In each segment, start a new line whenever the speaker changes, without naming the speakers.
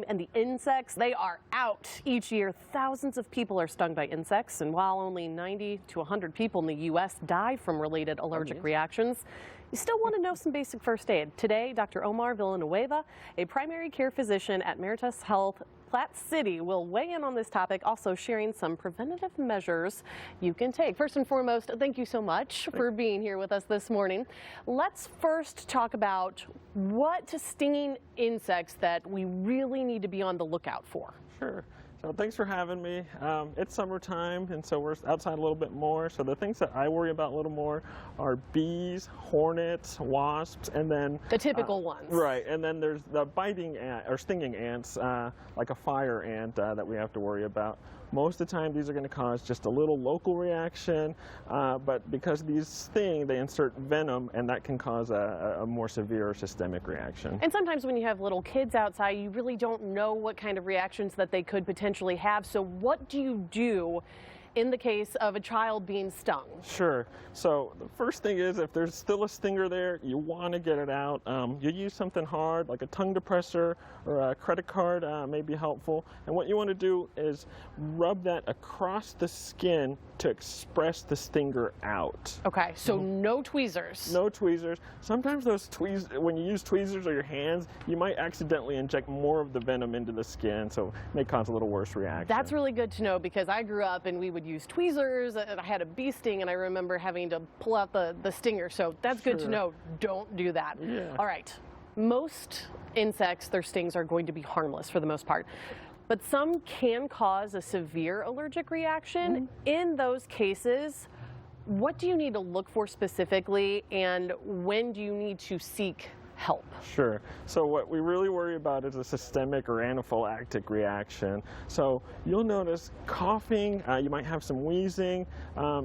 And the insects, they are out each year. Thousands of people are stung by insects, and while only 90 to 100 people in the U.S. die from related allergic reactions, you still want to know some basic first aid. Today, Dr. Omar Villanueva, a primary care physician at Meritas Health Platte City, will weigh in on this topic, also sharing some preventative measures you can take. First and foremost, thank you so much for being here with us this morning. Let's first talk about what stinging insects that we really need to be on the lookout for.
Sure. So thanks for having me. It's summertime, and so we're outside a little bit more. So the things that I worry about a little more are bees, hornets, wasps, and then
the typical ones.
Right, and then there's the biting or stinging ants, like a fire ant that we have to worry about. Most of the time, these are going to cause just a little local reaction, but because these sting, they insert venom, and that can cause a more severe systemic reaction.
And sometimes when you have little kids outside, you really don't know what kind of reactions that they could potentially have. So what do you do in the case of a child being stung?
Sure. So the first thing is, if there's still a stinger there, you want to get it out. You use something hard like a tongue depressor or a credit card may be helpful. And what you want to do is rub that across the skin to express the stinger out.
Okay, so no tweezers.
No tweezers. Sometimes those when you use tweezers or your hands, you might accidentally inject more of the venom into the skin, so it may cause a little worse reaction.
That's really good to know, because I grew up and we would use tweezers. I had a bee sting and I remember having to pull out the stinger, so that's good to know. Don't do that.
Yeah.
All right. Most insects, their stings are going to be harmless for the most part, but some can cause a severe allergic reaction. In those cases, what do you need to look for specifically, and when do you need to seek help?
Sure. So what we really worry about is a systemic or anaphylactic reaction. So you'll notice coughing, you might have some wheezing,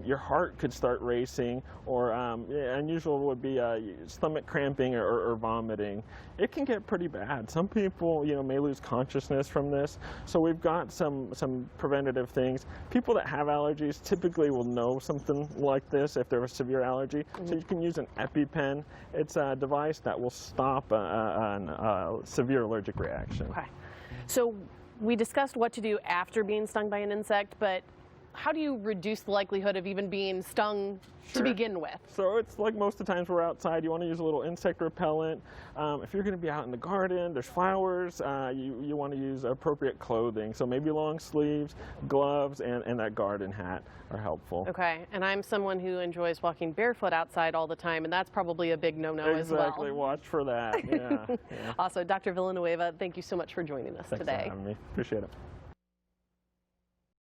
your heart could start racing, or unusual would be stomach cramping or vomiting. It can get pretty bad. Some people, may lose consciousness from this. So we've got some preventative things. People that have allergies typically will know something like this if they're a severe allergy. So you can use an EpiPen. It's a device that will stop a severe allergic reaction.
Okay. So we discussed what to do after being stung by an insect, but how do you reduce the likelihood of even being stung to begin with?
So it's like most of the times we're outside, you want to use a little insect repellent. If you're going to be out in the garden, there's flowers, you want to use appropriate clothing. So maybe long sleeves, gloves, and that garden hat are helpful.
Okay, and I'm someone who enjoys walking barefoot outside all the time, and that's probably a big no-no as well.
Exactly, watch for that. Yeah.
Also, Dr. Villanueva, thank you so much for joining us today.
Thanks for having me. Appreciate it.